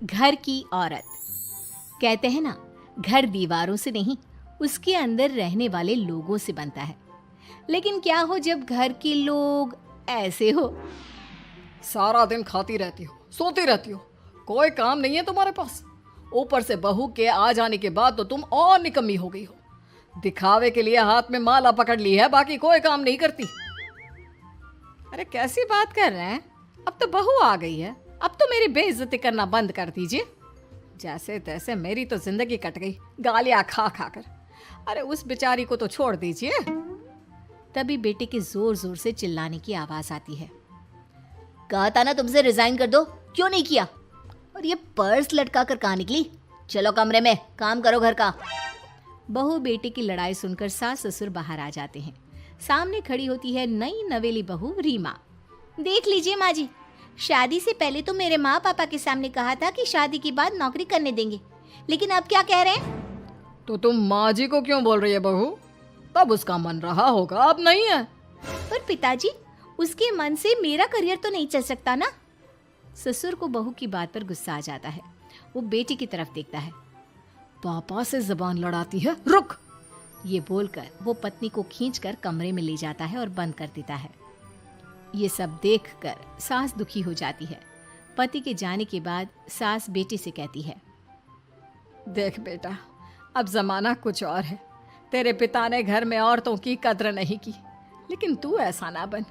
घर की औरत। कहते हैं ना, घर दीवारों से नहीं, उसके अंदर रहने वाले लोगों से बनता है। लेकिन क्या हो जब घर के लोग ऐसे हो? सारा दिन खाती रहती हो, सोती रहती हो, कोई काम नहीं है तुम्हारे पास। ऊपर से बहू के आ जाने के बाद तो तुम और निकम्मी हो गई हो। दिखावे के लिए हाथ में माला पकड़ ली है, बाकी कोई काम नहीं करती। अरे कैसी बात कर रहे हैं? अब तो बहू आ गई है, अब तो मेरी बेइज्जती करना बंद कर दीजिए। जैसे तैसे मेरी तो जिंदगी कट गई गालियां खा खा कर। अरे उस बेचारी को तो छोड़ दीजिए। तभी बेटे के जोर जोर से चिल्लाने की आवाज आती है। कहा था ना तुमसे रिजाइन कर दो, क्यों नहीं किया? और ये पर्स लटका कर कहाँ निकली? चलो कमरे में, काम करो घर का। बहू बेटे की लड़ाई सुनकर सास ससुर बाहर आ जाते हैं। सामने खड़ी होती है नई नवेली बहू रीमा। देख लीजिए माँ जी, शादी से पहले तो मेरे माँ पापा के सामने कहा था कि शादी के बाद नौकरी करने देंगे, लेकिन अब क्या कह रहे हैं? तो तुम माँ जी को क्यों बोल रही है बहू? तब उसका मन रहा होगा, अब नहीं है। पर पिताजी, उसके मन से मेरा करियर तो नहीं चल सकता ना। ससुर को बहू की बात पर गुस्सा आ जाता है। वो बेटी की तरफ देखता है। पापा से जबान लड़ाती है, रुक। ये बोलकर वो पत्नी को खींचकर कमरे में ले जाता है और बंद कर देता है। ये सब देखकर सास दुखी हो जाती है। पति के जाने के बाद सास बेटे से कहती है, देख बेटा, अब जमाना कुछ और है। तेरे पिता ने घर में औरतों की कद्र नहीं की, लेकिन तू ऐसा ना बन।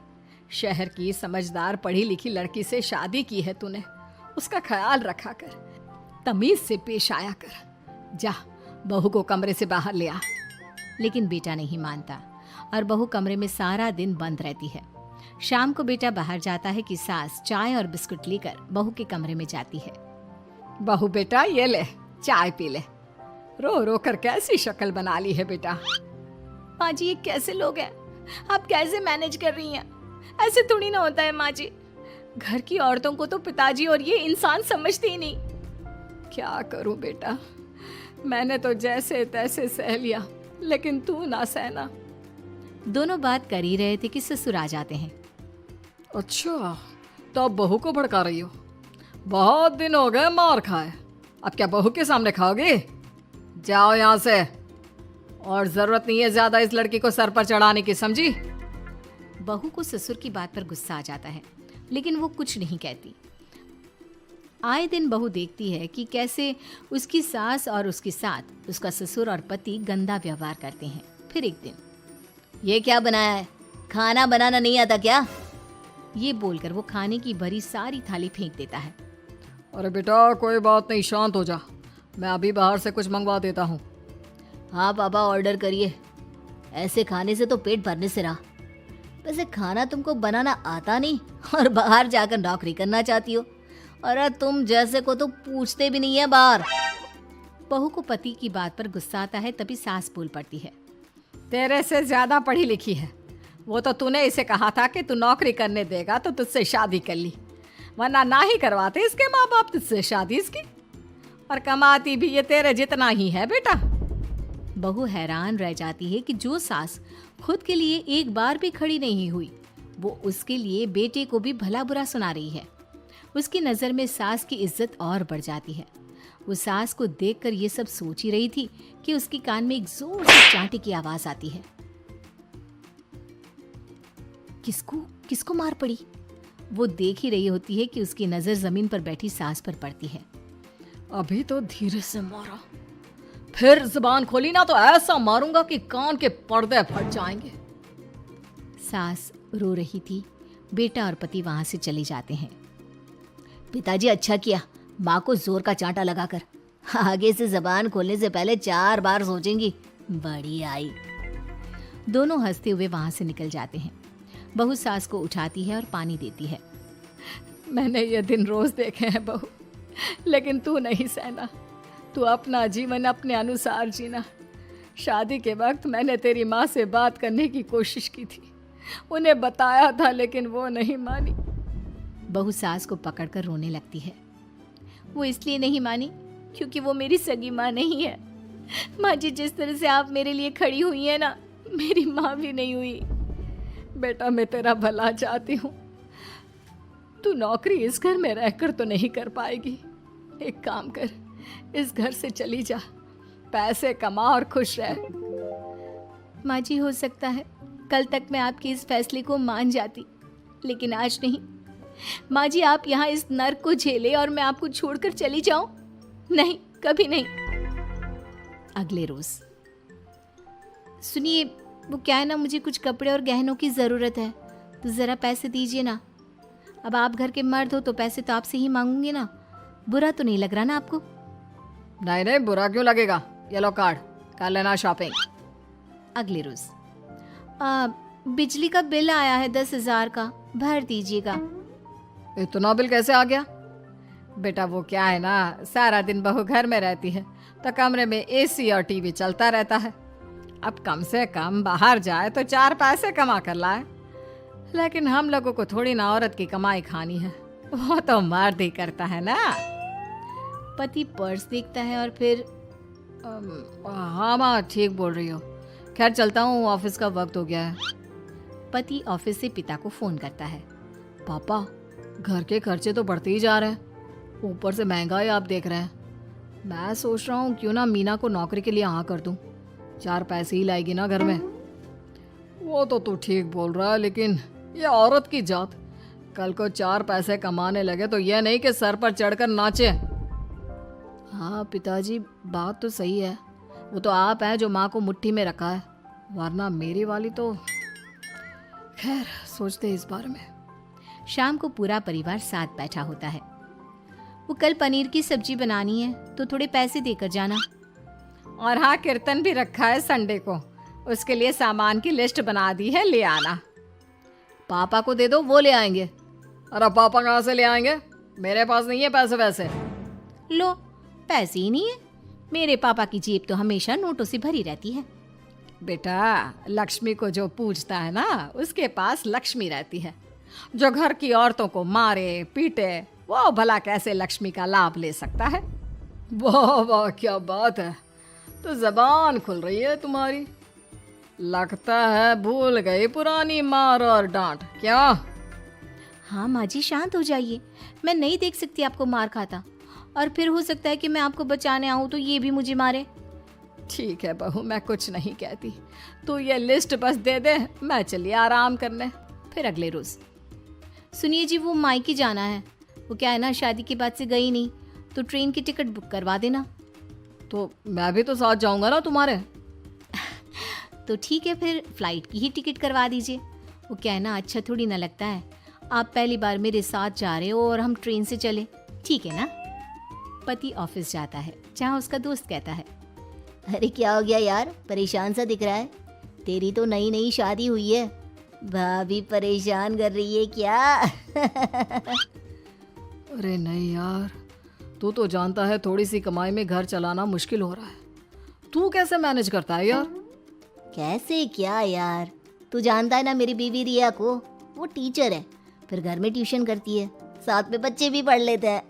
शहर की समझदार पढ़ी लिखी लड़की से शादी की है तूने, उसका ख्याल रखा कर, तमीज से पेश आया कर। जा, बहू को कमरे से बाहर ले आ। लेकिन बेटा नहीं मानता और बहू कमरे में सारा दिन बंद रहती है। शाम को बेटा बाहर जाता है कि सास चाय और बिस्कुट लेकर बहू के कमरे में जाती है। बहू बेटा ये ले, चाय पी ले। रो रो कर कैसी शक्ल बना ली है बेटा। माँ जी, ये कैसे लोग हैं? आप कैसे मैनेज कर रही हैं? ऐसे थोड़ी ना होता है माँ जी। घर की औरतों को तो पिताजी और ये इंसान समझते ही नहीं। क्या करूं बेटा, मैंने तो जैसे तैसे सह लिया, लेकिन तू ना सहना। दोनों बात कर ही रहे थे कि ससुर आ जाते हैं। अच्छा, तो अब बहू को भड़का रही हो? बहुत दिन हो गए मार खाए, अब क्या बहू के सामने खाओगे? जाओ यहाँ से, और जरूरत नहीं है ज्यादा इस लड़की को सर पर चढ़ाने की, समझी? बहू को ससुर की बात पर गुस्सा आ जाता है, लेकिन वो कुछ नहीं कहती। आए दिन बहू देखती है कि कैसे उसकी सास और उसके साथ उसका ससुर और पति गंदा व्यवहार करते हैं। फिर एक दिन, ये क्या बनाया है? खाना बनाना नहीं आता क्या? ये बोलकर वो खाने की भरी सारी थाली फेंक देता है। अरे बेटा कोई बात नहीं, शांत हो जा, मैं अभी बाहर से कुछ मंगवा देता हूँ। हाँ पापा, ऑर्डर करिए। ऐसे खाने से तो पेट भरने से रहा। वैसे खाना तुमको बनाना आता नहीं और बाहर जाकर नौकरी करना चाहती हो। अरे तुम जैसे को तो पूछते भी नहीं है बाहर। बहू को पति की बात पर गुस्सा आता है, तभी सास बोल पड़ती है। तेरे से ज्यादा पढ़ी लिखी है, वो तो तूने इसे कहा था कि तू नौकरी करने देगा तो तुझसे शादी कर ली, वरना ना ही करवाते इसके माँ बाप तुझसे शादी इसकी। और कमाती भी ये तेरे जितना ही है बेटा। बहू हैरान रह जाती है कि जो सास खुद के लिए एक बार भी खड़ी नहीं हुई, वो उसके लिए बेटे को भी भला बुरा सुना रही है। उसकी नज़र में सास की इज्जत और बढ़ जाती है। वो सास को देखकर ये सब सोच ही रही थी कि उसके कान में एक जोर से चांटे की आवाज आती है। किसको किसको मार पड़ी? वो देख ही रही होती है कि उसकी नजर जमीन पर बैठी सास पर पड़ती है। अभी तो धीरे से मारा, फिर जुबान खोली ना तो ऐसा मारूंगा कि कान के पर्दे फट जाएंगे। सास रो रही थी। बेटा और पति वहां से चले जाते हैं। पिताजी अच्छा किया माँ को जोर का चांटा लगाकर। आगे से जबान खोलने से पहले 4 बार सोचेंगी। बड़ी आई। दोनों हंसते हुए वहां से निकल जाते हैं। बहू सास को उठाती है और पानी देती है। मैंने ये दिन रोज देखे हैं बहू, लेकिन तू नहीं सहना। तू अपना जीवन अपने अनुसार जीना। शादी के वक्त मैंने तेरी माँ से बात करने की कोशिश की थी, उन्हें बताया था, लेकिन वो नहीं मानी। बहू सास को पकड़कर रोने लगती है। वो इसलिए नहीं मानी क्योंकि वो मेरी सगी माँ नहीं है। माँ जी, जिस तरह से आप मेरे लिए खड़ी हुई है ना, मेरी माँ भी नहीं हुई। बेटा मैं तेरा भला चाहती हूँ, तू नौकरी इस घर में रहकर तो नहीं कर पाएगी, एक काम कर, इस घर से चली जा, पैसे कमा और खुश रह। माँ जी, हो सकता है कल तक मैं आपके इस फैसले को मान जाती, लेकिन आज नहीं। माँ जी, आप यहाँ इस नर्क को झेले और मैं आपको छोड़कर चली जाऊं? नहीं, कभी नहीं। अगले रोज, सुनिए, वो क्या है ना, मुझे कुछ कपड़े और गहनों की ज़रूरत है, तो ज़रा पैसे दीजिए ना। अब आप घर के मर्द हो तो पैसे तो आपसे ही मांगूंगे ना, बुरा तो नहीं लग रहा ना आपको? नहीं नहीं, बुरा क्यों लगेगा, ये लो कार्ड, कर लेना शॉपिंग। अगले रोज, बिजली का बिल आया है 10,000 का, भर दीजिएगा। इतना बिल कैसे आ गया? बेटा वो क्या है ना, सारा दिन बहू घर में रहती है तो कमरे में एसी और टीवी चलता रहता है। अब कम से कम बाहर जाए तो 4 पैसे कमा कर लाए, लेकिन हम लोगों को थोड़ी ना औरत की कमाई खानी है, वो तो मर्द ही करता है ना। पति पर्स देखता है और फिर हाँ माँ, ठीक बोल रही हो, खैर चलता हूँ, ऑफिस का वक्त हो गया है। पति ऑफिस से पिता को फोन करता है। पापा, घर के खर्चे तो बढ़ते ही जा रहे हैं, ऊपर से महंगाई आप देख रहे हैं। मैं सोच रहा हूँ क्यों ना मीना को नौकरी के लिए हाँ कर दूँ, 4 पैसे ही लाएगी ना घर में। वो तो तू ठीक बोल रहा है, लेकिन ये औरत की जात, कल को 4 पैसे कमाने लगे तो ये नहीं कि सर पर चढ़कर नाचे। हाँ पिताजी, बात तो सही है, वो तो आप हैं जो माँ को मुट्ठी में रखा है, वरना मेरी वाली तो। खैर, सोचते इस बारे में। शाम को पूरा परिवार साथ बैठा होता है। वो कल पनीर की सब्जी बनानी है तो थोड़े पैसे देकर जाना। और हाँ, कीर्तन भी रखा है संडे को, उसके लिए सामान की लिस्ट बना दी है, ले आना। पापा को दे दो, वो ले आएंगे। अरे पापा कहाँ से ले आएंगे, मेरे पास नहीं है पैसे वैसे। लो, पैसे ही नहीं है? मेरे पापा की जेब तो हमेशा नोटों से भरी रहती है। बेटा, लक्ष्मी को जो पूजता है ना, उसके पास लक्ष्मी रहती है। जो घर की औरतों को मारे पीटे, वो भला कैसे लक्ष्मी का लाभ ले सकता है? वाह वाह, क्या बात है, तो जबान खुल रही है तुम्हारी। लगता है भूल गई पुरानी मार और डांट, क्या? हाँ माँ जी, शांत हो जाइए, मैं नहीं देख सकती आपको मार खाता, और फिर हो सकता है कि मैं आपको बचाने आऊँ तो ये भी मुझे मारे। ठीक है बहू, मैं कुछ नहीं कहती, तू ये लिस्ट बस दे दे, मैं चलिए आराम करने। फिर अगले रोज, सुनिए जी, वो मायके जाना है, वो क्या है ना, शादी के बाद से गई नहीं, तो ट्रेन की टिकट बुक करवा देना। तो मैं भी तो साथ जाऊंगा ना तुम्हारे। तो ठीक है, फिर फ्लाइट की ही टिकट करवा दीजिए। वो क्या है ना, अच्छा थोड़ी ना लगता है, आप पहली बार मेरे साथ जा रहे हो और हम ट्रेन से चले, ठीक है ना? पति ऑफिस जाता है, जहाँ उसका दोस्त कहता है, अरे क्या हो गया यार, परेशान सा दिख रहा है, तेरी तो नई नई शादी हुई है, भाभी परेशान कर रही है क्या? अरे नहीं यार, तू तो जानता है थोड़ी सी कमाई में घर चलाना मुश्किल हो रहा है, तू कैसे मैनेज करता है यार? कैसे क्या यार, तू जानता है ना मेरी बीवी रिया को, वो टीचर है, फिर घर में ट्यूशन करती है, साथ में बच्चे भी पढ़ लेते हैं।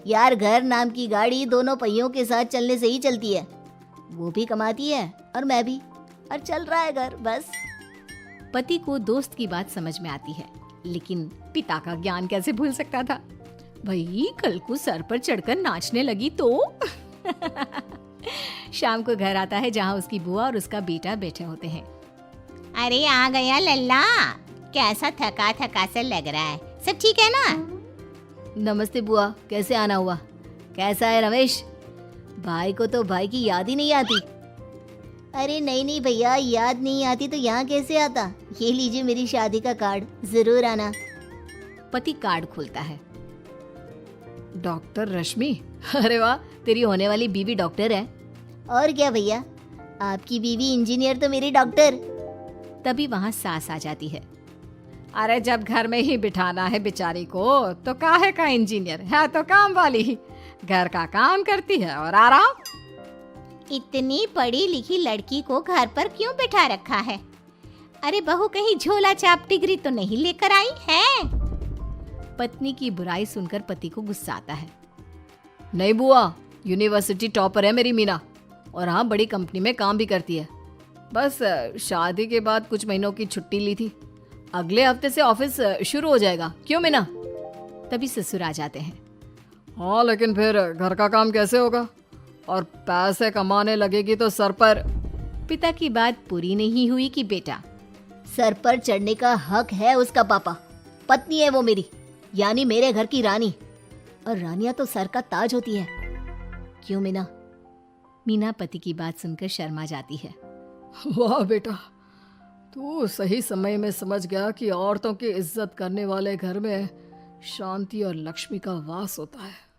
यार, घर नाम की गाड़ी दोनों पहियों के साथ चलने से ही चलती है, वो भी कमाती है और मैं भी, और चल रहा है घर बस। पति को दोस्त की बात समझ में आती है, लेकिन पिता का ज्ञान कैसे भूल सकता था? भाई, कल को सर पर चढ़कर नाचने लगी तो। शाम को घर आता है, जहाँ उसकी बुआ और उसका बेटा बैठे होते हैं। अरे आ गया लल्ला, कैसा थका थका सा लग रहा है, सब ठीक है ना? नमस्ते बुआ, कैसे आना हुआ? कैसा है रमेश? भाई को तो भाई की याद ही नहीं आती। अरे नहीं नहीं भैया, याद नहीं आती तो यहाँ कैसे आता? ये लीजिए मेरी शादी का कार्ड, जरूर आना। पति कार्ड खोलता है। डॉक्टर रश्मि, अरे वाह, तेरी होने वाली बीवी डॉक्टर है। और क्या भैया, आपकी बीवी इंजीनियर तो मेरी डॉक्टर। तभी वहाँ सास आ जाती है। अरे जब घर में ही बिठाना है बेचारी को, तो काहे का इंजीनियर है, तो काम वाली ही, घर का काम करती है और आराम। इतनी पढ़ी लिखी लड़की को घर पर क्यों बिठा रखा है? अरे बहू कहीं झोला छाप डिग्री तो नहीं लेकर आई है? पत्नी की बुराई सुनकर पति को गुस्सा आता है। नहीं बुआ, यूनिवर्सिटी टॉपर है मेरी मीना, और हाँ, बड़ी कंपनी में काम भी करती है। बस शादी के बाद कुछ महीनों की छुट्टी ली थी, अगले हफ्ते से ऑफिस शुरू हो जाएगा। क्यों मीना? तभी ससुर आ जाते हैं। हाँ, लेकिन फिर घर का काम कैसे होगा? और पैसे कमाने लगेगी तो सर पर। पिता की बात पूरी नहीं हुई कि बेटा, सर पर चढ़ने का हक है उसका पापा। पत्नी है वो मेरी, यानी मेरे घर की रानी। और रानियां तो सर का ताज होती है। क्यों मीना? मीना पति की बात सुनकर शर्मा जाती है। वाह बेटा, तू सही समय में समझ गया कि औरतों की इज्जत करने वाले घर में शांति और लक्ष्मी का वास होता है।